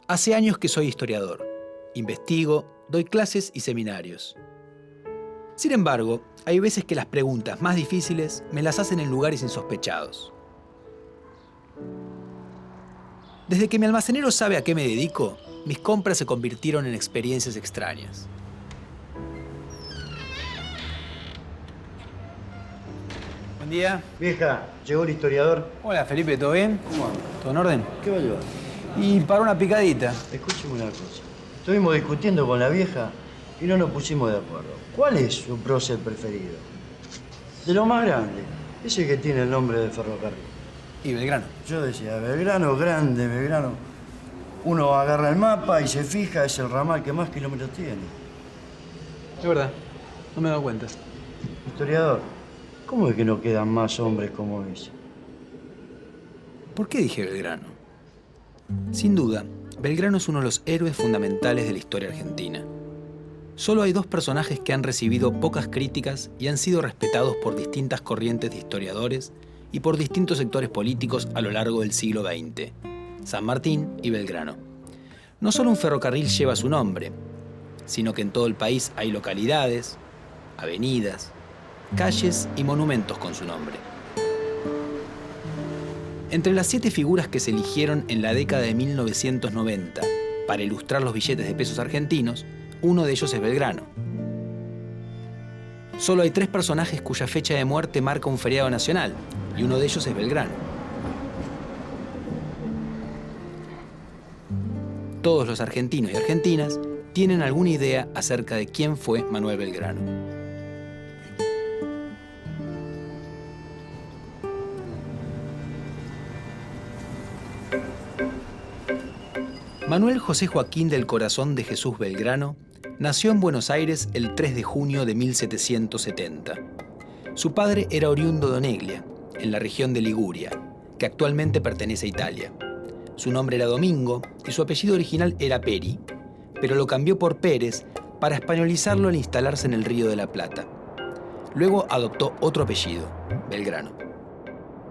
Hace años que soy historiador. Investigo, doy clases y seminarios. Sin embargo, hay veces que las preguntas más difíciles me las hacen en lugares insospechados. Desde que mi almacenero sabe a qué me dedico, mis compras se convirtieron en experiencias extrañas. Buen día. Vieja, llegó el historiador. Hola, Felipe, ¿todo bien? ¿Cómo anda? ¿Todo en orden? ¿Qué va a llevar? Y para una picadita. Escúcheme una cosa. Estuvimos discutiendo con la vieja y no nos pusimos de acuerdo. ¿Cuál es su prócer preferido? De lo más grande. Ese que tiene el nombre de ferrocarril. Y Belgrano. Yo decía, Belgrano, grande, Belgrano. Uno agarra el mapa y se fija, es el ramal que más kilómetros tiene. Es verdad, no me he dado cuenta. Historiador, ¿cómo es que no quedan más hombres como ese? ¿Por qué dije Belgrano? Sin duda, Belgrano es uno de los héroes fundamentales de la historia argentina. Solo hay dos personajes que han recibido pocas críticas y han sido respetados por distintas corrientes de historiadores y por distintos sectores políticos a lo largo del siglo XX: San Martín y Belgrano. No solo un ferrocarril lleva su nombre, sino que en todo el país hay localidades, avenidas, calles y monumentos con su nombre. Entre las 7 figuras que se eligieron en la década de 1990 para ilustrar los billetes de pesos argentinos, uno de ellos es Belgrano. Solo hay 3 personajes cuya fecha de muerte marca un feriado nacional, y uno de ellos es Belgrano. Todos los argentinos y argentinas tienen alguna idea acerca de quién fue Manuel Belgrano. Manuel José Joaquín del Corazón de Jesús Belgrano nació en Buenos Aires el 3 de junio de 1770. Su padre era oriundo de Oneglia, en la región de Liguria, que actualmente pertenece a Italia. Su nombre era Domingo y su apellido original era Peri, pero lo cambió por Pérez para españolizarlo al instalarse en el Río de la Plata. Luego adoptó otro apellido, Belgrano.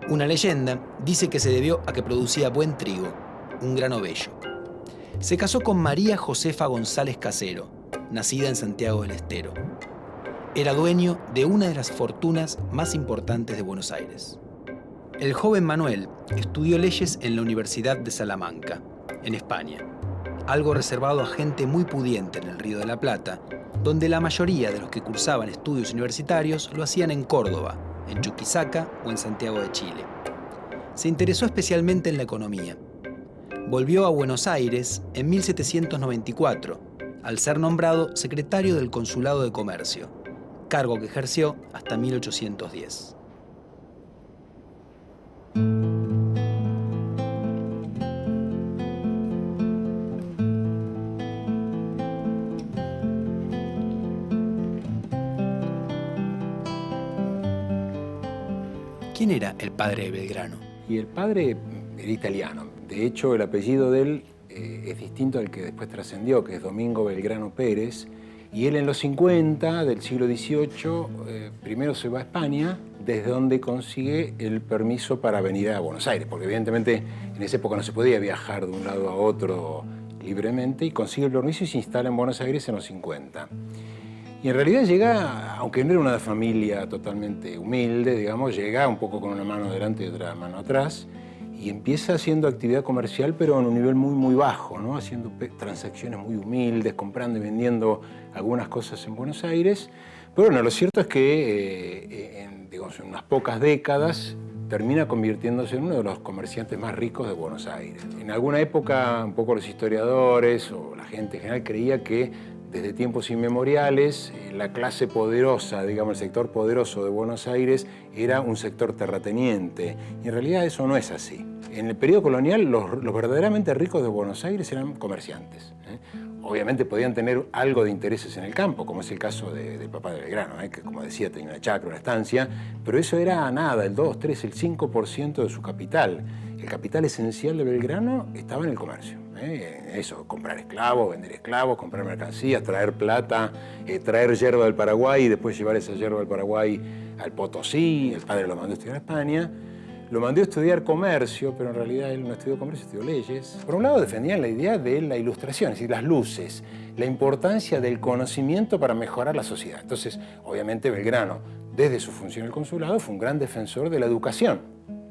Una leyenda dice que se debió a que producía buen trigo, un grano bello. Se casó con María Josefa González Casero, nacida en Santiago del Estero. Era dueño de una de las fortunas más importantes de Buenos Aires. El joven Manuel estudió leyes en la Universidad de Salamanca, en España, algo reservado a gente muy pudiente en el Río de la Plata, donde la mayoría de los que cursaban estudios universitarios lo hacían en Córdoba, en Chuquisaca o en Santiago de Chile. Se interesó especialmente en la economía. Volvió a Buenos Aires en 1794, al ser nombrado secretario del Consulado de Comercio, cargo que ejerció hasta 1810. ¿Quién era el padre de Belgrano? Y el padre era italiano. De hecho, el apellido de él es distinto al que después trascendió, que es Domingo Belgrano Pérez. Y él en los 50 del siglo XVIII primero se va a España, desde donde consigue el permiso para venir a Buenos Aires, porque evidentemente en esa época no se podía viajar de un lado a otro libremente, y consigue el permiso y se instala en Buenos Aires en los 50. Y en realidad llega, aunque no era una familia totalmente humilde, digamos, llega un poco con una mano adelante y otra mano atrás, y empieza haciendo actividad comercial, pero en un nivel muy bajo, ¿no? Haciendo transacciones muy humildes, comprando y vendiendo algunas cosas en Buenos Aires. Pero bueno, lo cierto es que en unas pocas décadas termina convirtiéndose en uno de los comerciantes más ricos de Buenos Aires. En alguna época, un poco los historiadores o la gente en general creía que desde tiempos inmemoriales, la clase poderosa, digamos, el sector poderoso de Buenos Aires era un sector terrateniente. Y en realidad eso no es así. En el periodo colonial, los verdaderamente ricos de Buenos Aires eran comerciantes. Obviamente podían tener algo de intereses en el campo, como es el caso del papá de Belgrano, que como decía tenía una chacra, una estancia, pero eso era nada, el 2, 3, el 5% de su capital. El capital esencial de Belgrano estaba en el comercio. Eso, comprar esclavos, vender esclavos, comprar mercancías, traer plata, traer yerba del Paraguay y después llevar esa yerba del Paraguay al Potosí. El padre lo mandó a estudiar a España. Lo mandó a estudiar comercio, pero en realidad él no estudió comercio, estudió leyes. Por un lado defendían la idea de la ilustración, es decir, las luces, la importancia del conocimiento para mejorar la sociedad. Entonces, obviamente Belgrano, desde su función en el consulado, fue un gran defensor de la educación.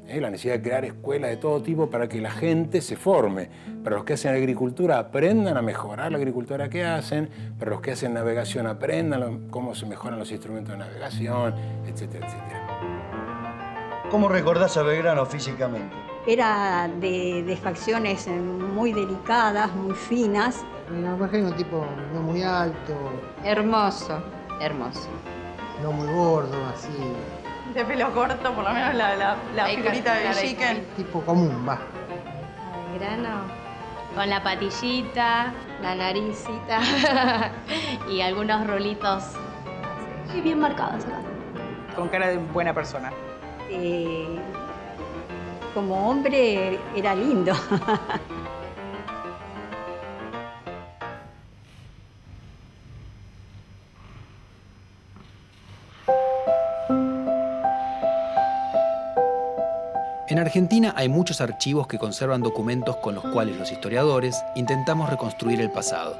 La necesidad de crear escuelas de todo tipo para que la gente se forme. Para los que hacen agricultura aprendan a mejorar la agricultura que hacen, para los que hacen navegación aprendan cómo se mejoran los instrumentos de navegación, etcétera, etcétera. ¿Cómo recordás a Belgrano físicamente? Era de facciones muy delicadas, muy finas. Me imagino un tipo no muy alto, Hermoso, hermoso. no muy gordo, así. De pelo corto, por lo menos la figurita de Chicken. Tipo común, va. Belgrano, con la patillita, la naricita y algunos rulitos así, bien marcados acá. Con cara de buena persona. Como hombre era lindo. En Argentina hay muchos archivos que conservan documentos con los cuales los historiadores intentamos reconstruir el pasado.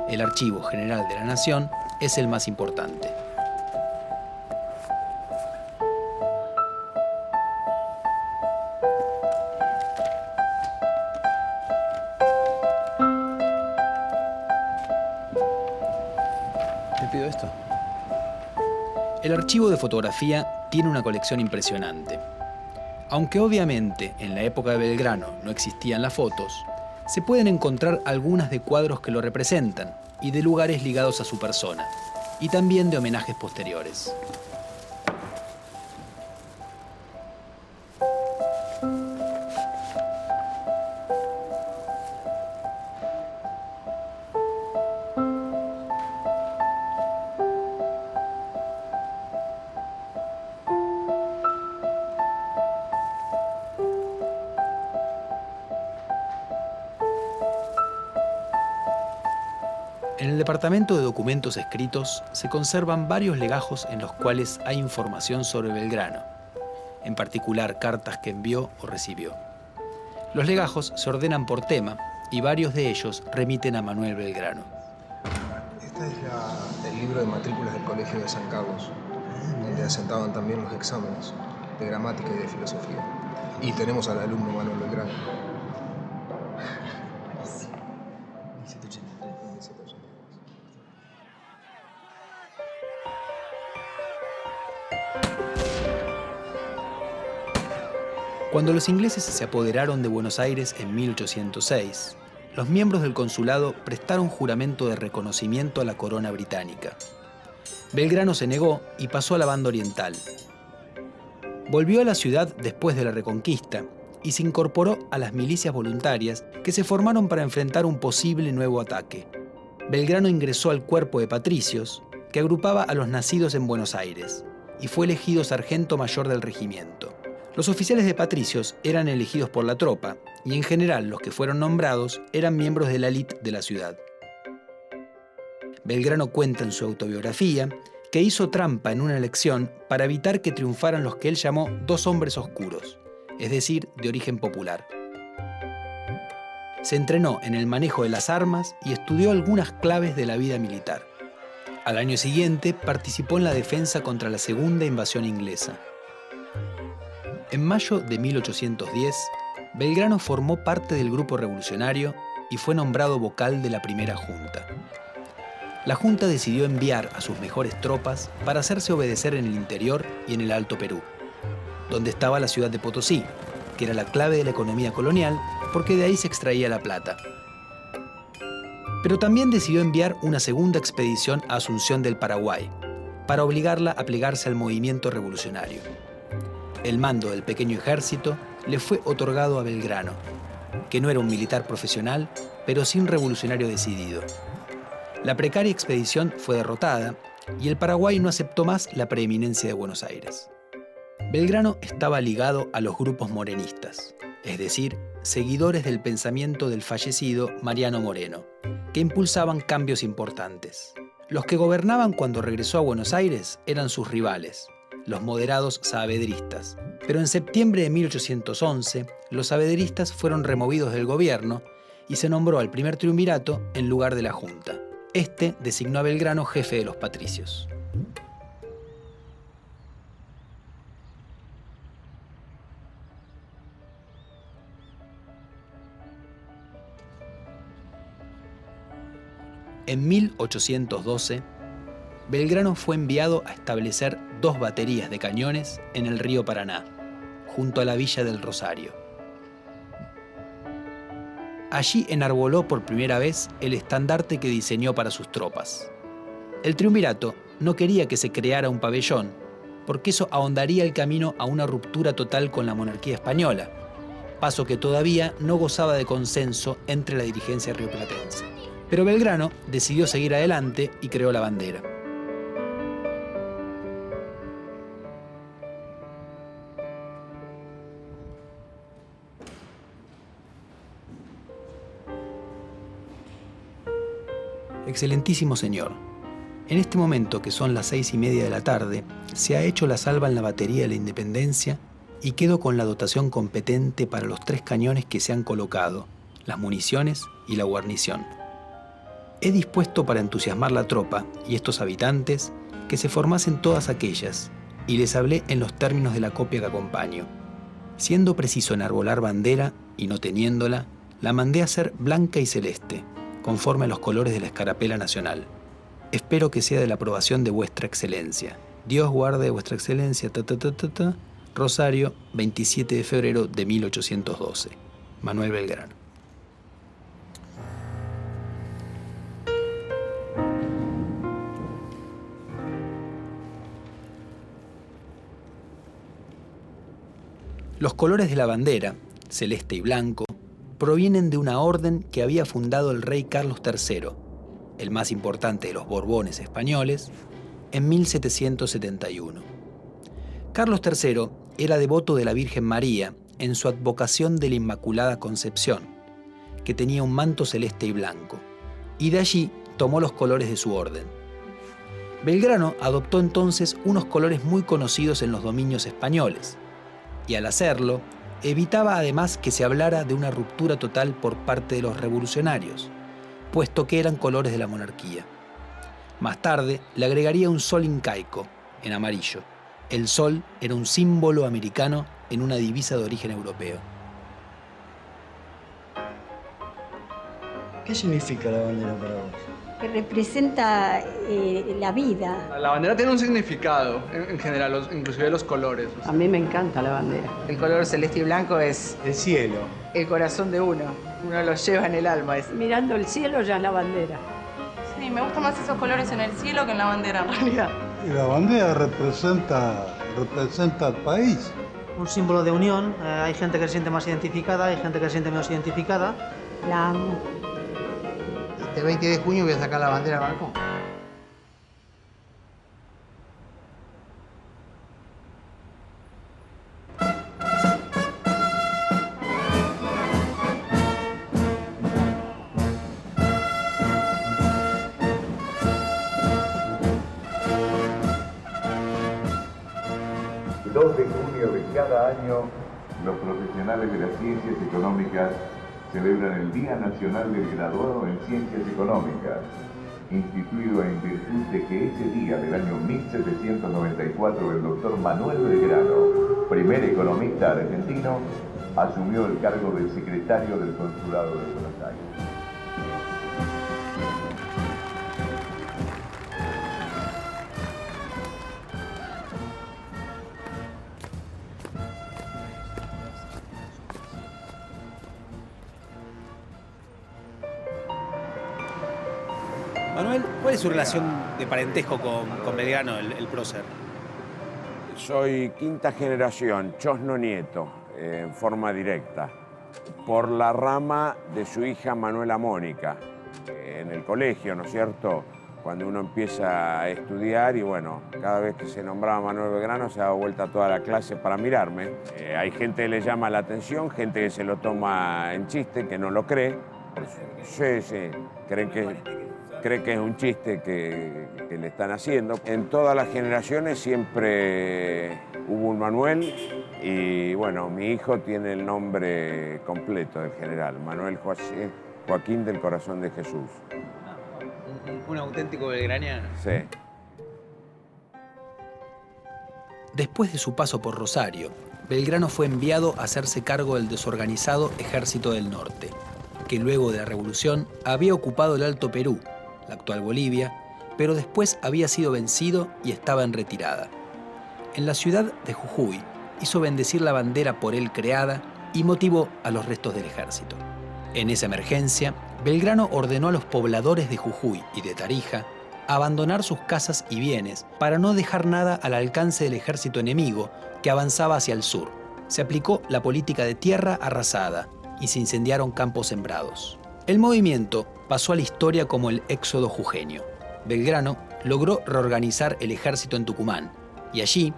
El Archivo General de la Nación es el más importante. ¿Te pido esto? El archivo de fotografía tiene una colección impresionante. Aunque obviamente en la época de Belgrano no existían las fotos, se pueden encontrar algunas de cuadros que lo representan y de lugares ligados a su persona, y también de homenajes posteriores. En el Departamento de Documentos Escritos se conservan varios legajos en los cuales hay información sobre Belgrano, en particular cartas que envió o recibió. Los legajos se ordenan por tema y varios de ellos remiten a Manuel Belgrano. Esta es el libro de matrículas del Colegio de San Carlos, donde asentaban también los exámenes de gramática y de filosofía. Y tenemos al alumno Manuel Belgrano. Cuando los ingleses se apoderaron de Buenos Aires en 1806, los miembros del consulado prestaron juramento de reconocimiento a la corona británica. Belgrano se negó y pasó a la banda oriental. Volvió a la ciudad después de la Reconquista y se incorporó a las milicias voluntarias que se formaron para enfrentar un posible nuevo ataque. Belgrano ingresó al cuerpo de patricios, que agrupaba a los nacidos en Buenos Aires, y fue elegido sargento mayor del regimiento. Los oficiales de patricios eran elegidos por la tropa, y en general los que fueron nombrados eran miembros de la élite de la ciudad. Belgrano cuenta en su autobiografía que hizo trampa en una elección para evitar que triunfaran los que él llamó dos hombres oscuros, es decir, de origen popular. Se entrenó en el manejo de las armas y estudió algunas claves de la vida militar. Al año siguiente participó en la defensa contra la segunda invasión inglesa. En mayo de 1810, Belgrano formó parte del grupo revolucionario y fue nombrado vocal de la primera junta. La junta decidió enviar a sus mejores tropas para hacerse obedecer en el interior y en el Alto Perú, donde estaba la ciudad de Potosí, que era la clave de la economía colonial porque de ahí se extraía la plata. Pero también decidió enviar una segunda expedición a Asunción del Paraguay, para obligarla a plegarse al movimiento revolucionario. El mando del pequeño ejército le fue otorgado a Belgrano, que no era un militar profesional, pero sí un revolucionario decidido. La precaria expedición fue derrotada y el Paraguay no aceptó más la preeminencia de Buenos Aires. Belgrano estaba ligado a los grupos morenistas, es decir, seguidores del pensamiento del fallecido Mariano Moreno, que impulsaban cambios importantes. Los que gobernaban cuando regresó a Buenos Aires eran sus rivales, los moderados saavedristas. Pero en septiembre de 1811, los saavedristas fueron removidos del gobierno y se nombró al primer triunvirato en lugar de la Junta. Este designó a Belgrano jefe de los patricios. En 1812, Belgrano fue enviado a establecer 2 baterías de cañones en el río Paraná, junto a la villa del Rosario. Allí enarboló por primera vez el estandarte que diseñó para sus tropas. El triunvirato no quería que se creara un pabellón, porque eso ahondaría el camino a una ruptura total con la monarquía española, paso que todavía no gozaba de consenso entre la dirigencia rioplatense. Pero Belgrano decidió seguir adelante y creó la bandera. Excelentísimo señor, en este momento, que son las 6:30 de la tarde, se ha hecho la salva en la batería de la Independencia y quedo con la dotación competente para los 3 cañones que se han colocado, las municiones y la guarnición. He dispuesto para entusiasmar la tropa y estos habitantes que se formasen todas aquellas, y les hablé en los términos de la copia que acompaño. Siendo preciso enarbolar bandera y no teniéndola, la mandé a hacer blanca y celeste, conforme a los colores de la escarapela nacional. Espero que sea de la aprobación de vuestra excelencia. Dios guarde vuestra excelencia, Rosario, 27 de febrero de 1812. Manuel Belgrano. Los colores de la bandera, celeste y blanco, provienen de una orden que había fundado el rey Carlos III, el más importante de los Borbones españoles, en 1771. Carlos III era devoto de la Virgen María en su advocación de la Inmaculada Concepción, que tenía un manto celeste y blanco, y de allí tomó los colores de su orden. Belgrano adoptó entonces unos colores muy conocidos en los dominios españoles, y al hacerlo, evitaba además que se hablara de una ruptura total por parte de los revolucionarios, puesto que eran colores de la monarquía. Más tarde le agregaría un sol incaico, en amarillo. El sol era un símbolo americano en una divisa de origen europeo. ¿Qué significa la bandera para vos? Que representa la vida. La bandera tiene un significado, en general, inclusive los colores. A mí me encanta la bandera. El color celeste y blanco es el cielo, el corazón de uno. Uno lo lleva en el alma. Mirando el cielo ya es la bandera. Sí, me gustan más esos colores en el cielo que en la bandera, en realidad. Y la bandera representa al país. Un símbolo de unión. Hay gente que se siente más identificada, hay gente que se siente menos identificada. La amo. Este 20 de junio voy a sacar la bandera al balcón. El 2 de junio de cada año, los profesionales de las ciencias económicas celebran el Día Nacional del Graduado en Ciencias Económicas, instituido en virtud de que ese día del año 1794 el doctor Manuel Belgrano, primer economista argentino, asumió el cargo de secretario del Consulado de Buenos Aires. Manuel, ¿cuál es su relación de parentesco con Belgrano, el prócer? Soy quinta generación, chosno nieto, en forma directa, por la rama de su hija Manuela Mónica, en el colegio, ¿no es cierto? Cuando uno empieza a estudiar y bueno, cada vez que se nombraba Manuel Belgrano se daba vuelta toda la clase para mirarme. Hay gente que le llama la atención, gente que se lo toma en chiste, que no lo cree. Sí, creen que... cree que es un chiste que le están haciendo. En todas las generaciones siempre hubo un Manuel y bueno, mi hijo tiene el nombre completo del general, Manuel José Joaquín del Corazón de Jesús. Un auténtico belgraniano. Sí. Después de su paso por Rosario, Belgrano fue enviado a hacerse cargo del desorganizado Ejército del Norte, que luego de la Revolución había ocupado el Alto Perú, la actual Bolivia, pero después había sido vencido y estaba en retirada. En la ciudad de Jujuy hizo bendecir la bandera por él creada y motivó a los restos del ejército. En esa emergencia, Belgrano ordenó a los pobladores de Jujuy y de Tarija abandonar sus casas y bienes para no dejar nada al alcance del ejército enemigo que avanzaba hacia el sur. Se aplicó la política de tierra arrasada y se incendiaron campos sembrados. El movimiento pasó a la historia como el éxodo jujeño. Belgrano logró reorganizar el ejército en Tucumán y allí,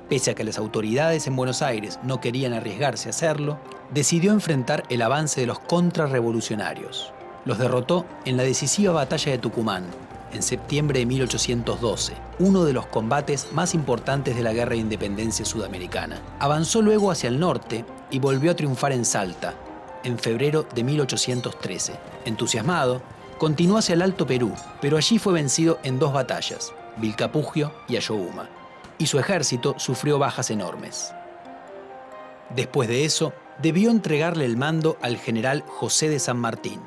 pese a que las autoridades en Buenos Aires no querían arriesgarse a hacerlo, decidió enfrentar el avance de los contrarrevolucionarios. Los derrotó en la decisiva batalla de Tucumán, en septiembre de 1812, uno de los combates más importantes de la Guerra de Independencia Sudamericana. Avanzó luego hacia el norte y volvió a triunfar en Salta, en febrero de 1813. Entusiasmado, continuó hacia el Alto Perú, pero allí fue vencido en 2 batallas, Vilcapugio y Ayohuma, y su ejército sufrió bajas enormes. Después de eso, debió entregarle el mando al general José de San Martín,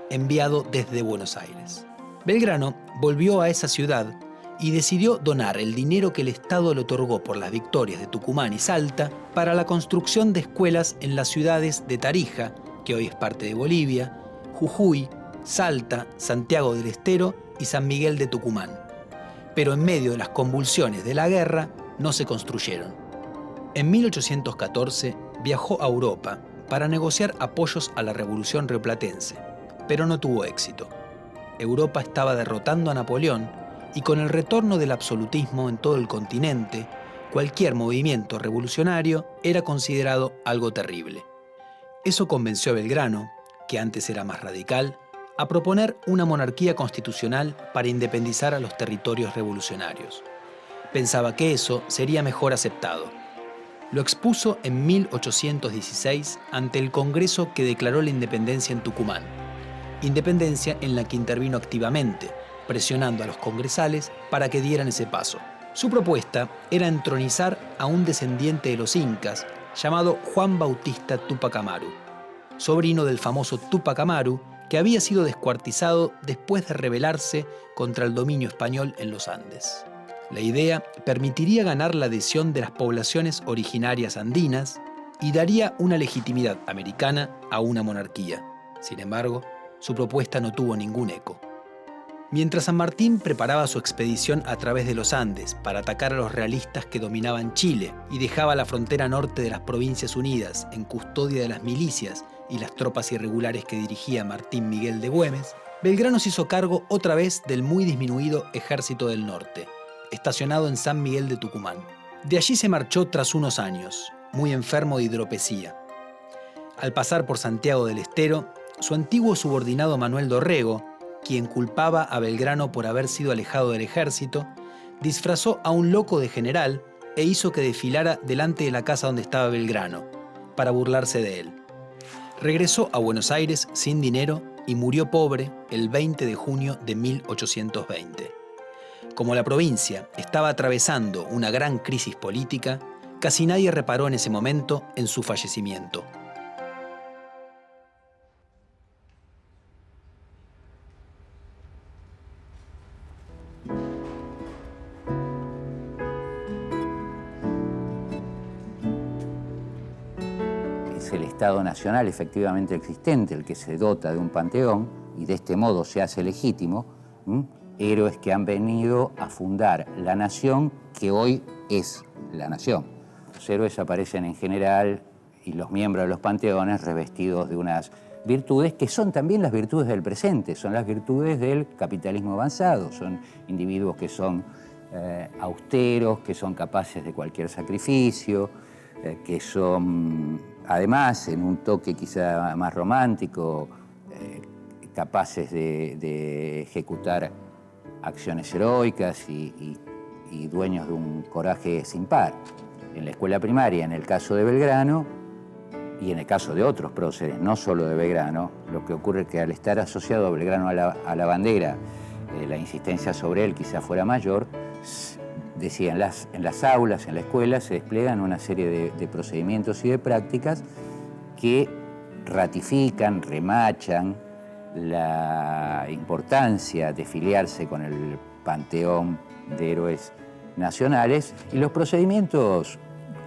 enviado desde Buenos Aires. Belgrano volvió a esa ciudad y decidió donar el dinero que el Estado le otorgó por las victorias de Tucumán y Salta para la construcción de escuelas en las ciudades de Tarija, que hoy es parte de Bolivia, Jujuy, Salta, Santiago del Estero y San Miguel de Tucumán. Pero en medio de las convulsiones de la guerra no se construyeron. En 1814 viajó a Europa para negociar apoyos a la Revolución Rioplatense, pero no tuvo éxito. Europa estaba derrotando a Napoleón y con el retorno del absolutismo en todo el continente, cualquier movimiento revolucionario era considerado algo terrible. Eso convenció a Belgrano, que antes era más radical, a proponer una monarquía constitucional para independizar a los territorios revolucionarios. Pensaba que eso sería mejor aceptado. Lo expuso en 1816 ante el Congreso que declaró la independencia en Tucumán. Independencia en la que intervino activamente, presionando a los congresales para que dieran ese paso. Su propuesta era entronizar a un descendiente de los incas llamado Juan Bautista Túpac Amaru, sobrino del famoso Túpac Amaru, que había sido descuartizado después de rebelarse contra el dominio español en los Andes. La idea permitiría ganar la adhesión de las poblaciones originarias andinas y daría una legitimidad americana a una monarquía. Sin embargo, su propuesta no tuvo ningún eco. Mientras San Martín preparaba su expedición a través de los Andes para atacar a los realistas que dominaban Chile y dejaba la frontera norte de las Provincias Unidas en custodia de las milicias y las tropas irregulares que dirigía Martín Miguel de Güemes, Belgrano se hizo cargo otra vez del muy disminuido Ejército del Norte, estacionado en San Miguel de Tucumán. De allí se marchó tras unos años, muy enfermo de hidropesía. Al pasar por Santiago del Estero, su antiguo subordinado Manuel Dorrego, quien culpaba a Belgrano por haber sido alejado del ejército, disfrazó a un loco de general e hizo que desfilara delante de la casa donde estaba Belgrano, para burlarse de él. Regresó a Buenos Aires sin dinero y murió pobre el 20 de junio de 1820. Como la provincia estaba atravesando una gran crisis política, casi nadie reparó en ese momento en su fallecimiento. El Estado Nacional efectivamente existente, el que se dota de un panteón y de este modo se hace legítimo, héroes que han venido a fundar la nación que hoy es la nación. Los héroes aparecen en general y los miembros de los panteones revestidos de unas virtudes que son también las virtudes del presente, son las virtudes del capitalismo avanzado, son individuos que son austeros, que son capaces de cualquier sacrificio, que son, además, en un toque quizá más romántico, capaces de ejecutar acciones heroicas y dueños de un coraje sin par. En la escuela primaria, en el caso de Belgrano, y en el caso de otros próceres, no solo de Belgrano, lo que ocurre es que al estar asociado a Belgrano a la bandera, la insistencia sobre él quizá fuera mayor, decía, en las aulas, en la escuela, se desplegan una serie de procedimientos y de prácticas que ratifican, remachan la importancia de filiarse con el panteón de héroes nacionales, y los procedimientos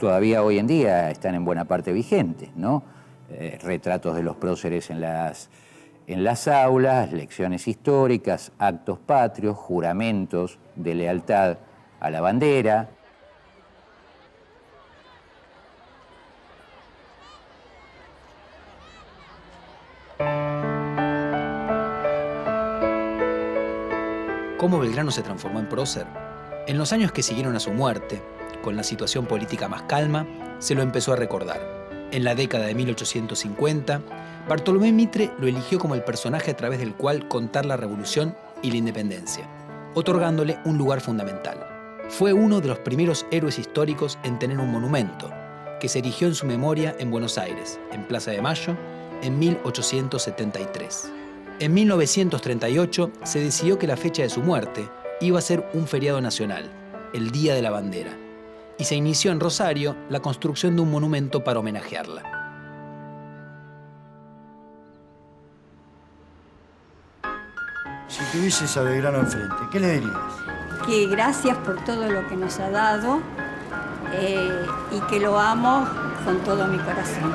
todavía hoy en día están en buena parte vigentes, ¿no? Retratos de los próceres en las aulas, lecciones históricas, actos patrios, juramentos de lealtad a la bandera. ¿Cómo Belgrano se transformó en prócer? En los años que siguieron a su muerte, con la situación política más calma, se lo empezó a recordar. En la década de 1850, Bartolomé Mitre lo eligió como el personaje a través del cual contar la revolución y la independencia, otorgándole un lugar fundamental. Fue uno de los primeros héroes históricos en tener un monumento, que se erigió en su memoria en Buenos Aires, en Plaza de Mayo, en 1873. En 1938 se decidió que la fecha de su muerte iba a ser un feriado nacional, el Día de la Bandera, y se inició en Rosario la construcción de un monumento para homenajearla. Si tuvieses a Belgrano enfrente, ¿qué le dirías? Que gracias por todo lo que nos ha dado y que lo amo con todo mi corazón.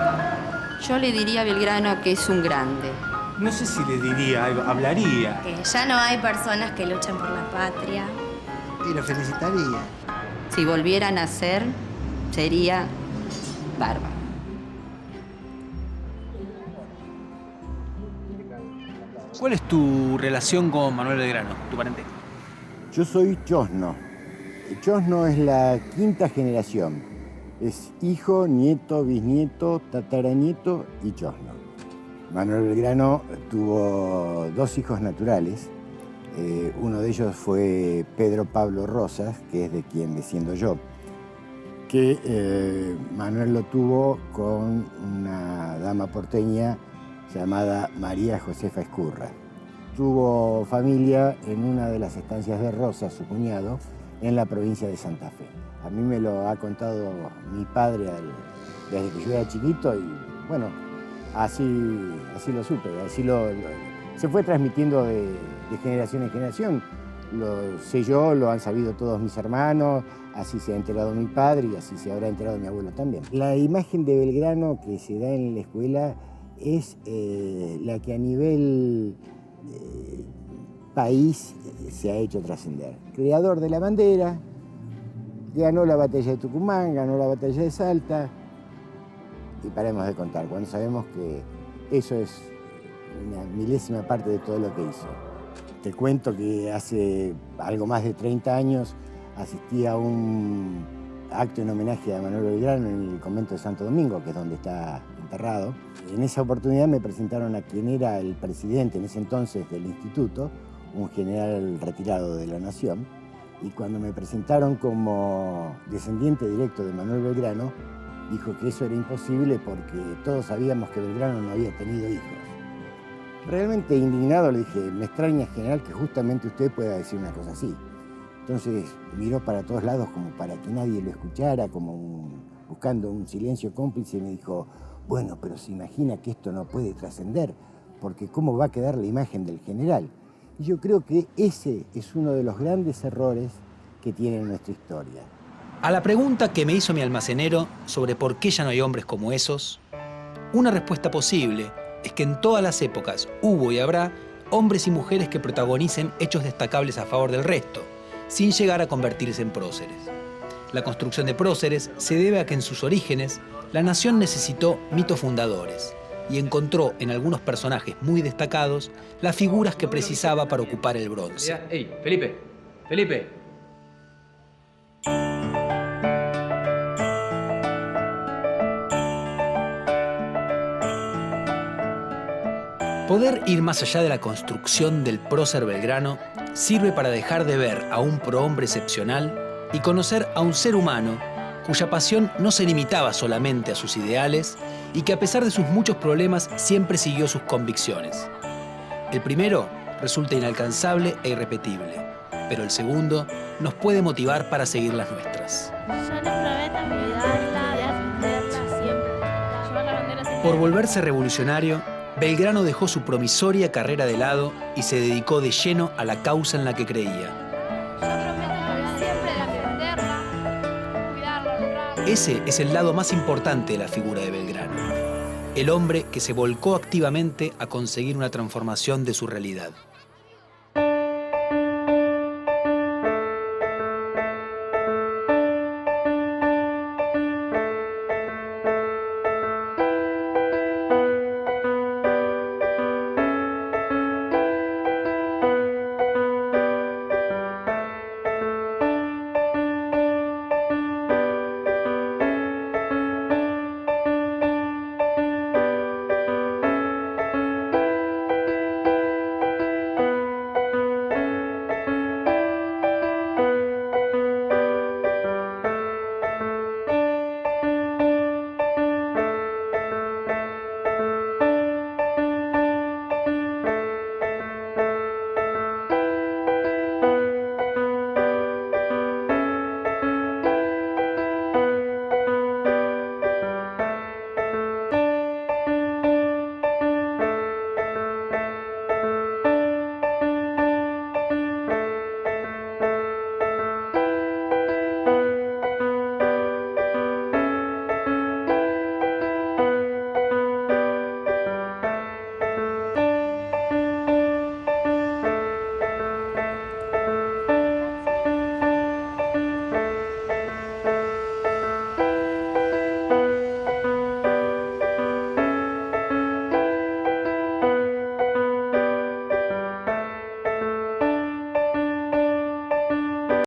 Yo le diría a Belgrano que es un grande. No sé si le diría algo, hablaría. Que ya no hay personas que luchan por la patria. Y lo felicitaría. Si volviera a nacer, sería bárbaro. ¿Cuál es tu relación con Manuel Belgrano, tu parentesco? Yo soy chosno. El chosno es la quinta generación. Es hijo, nieto, bisnieto, tataranieto y chosno. Manuel Belgrano tuvo dos hijos naturales. Uno de ellos fue Pedro Pablo Rosas, que es de quien desciendo yo, que Manuel lo tuvo con una dama porteña llamada María Josefa Escurra. Tuvo familia en una de las estancias de Rosas, su cuñado, en la provincia de Santa Fe. A mí me lo ha contado mi padre desde que yo era chiquito y bueno, así lo supe, se fue transmitiendo de generación en generación. Lo sé yo, lo han sabido todos mis hermanos, así se ha enterado mi padre y así se habrá enterado mi abuelo también. La imagen de Belgrano que se da en la escuela es la que a nivel país se ha hecho trascender. Creador de la bandera, ganó la batalla de Tucumán, ganó la batalla de Salta, y paremos de contar, cuando sabemos que eso es una milésima parte de todo lo que hizo. Te cuento que hace algo más de 30 años asistí a un acto en homenaje a Manuel Belgrano en el convento de Santo Domingo, que es donde está enterrado. En esa oportunidad me presentaron a quien era el presidente en ese entonces del instituto, un general retirado de la Nación, y cuando me presentaron como descendiente directo de Manuel Belgrano, dijo que eso era imposible porque todos sabíamos que Belgrano no había tenido hijos. Realmente indignado le dije, me extraña, general, que justamente usted pueda decir una cosa así. Entonces miró para todos lados como para que nadie lo escuchara, buscando un silencio cómplice, y me dijo, bueno, pero se imagina que esto no puede trascender, porque ¿cómo va a quedar la imagen del general? Y yo creo que ese es uno de los grandes errores que tiene nuestra historia. A la pregunta que me hizo mi almacenero sobre por qué ya no hay hombres como esos, una respuesta posible es que en todas las épocas hubo y habrá hombres y mujeres que protagonicen hechos destacables a favor del resto, sin llegar a convertirse en próceres. La construcción de próceres se debe a que en sus orígenes la nación necesitó mitos fundadores y encontró en algunos personajes muy destacados las figuras que precisaba para ocupar el bronce. ¡Ey, Felipe! Poder ir más allá de la construcción del prócer Belgrano sirve para dejar de ver a un prohombre excepcional y conocer a un ser humano cuya pasión no se limitaba solamente a sus ideales y que a pesar de sus muchos problemas siempre siguió sus convicciones. El primero resulta inalcanzable e irrepetible, pero el segundo nos puede motivar para seguir las nuestras. Por volverse revolucionario, Belgrano dejó su promisoria carrera de lado y se dedicó de lleno a la causa en la que creía. Ese es el lado más importante de la figura de Belgrano. El hombre que se volcó activamente a conseguir una transformación de su realidad.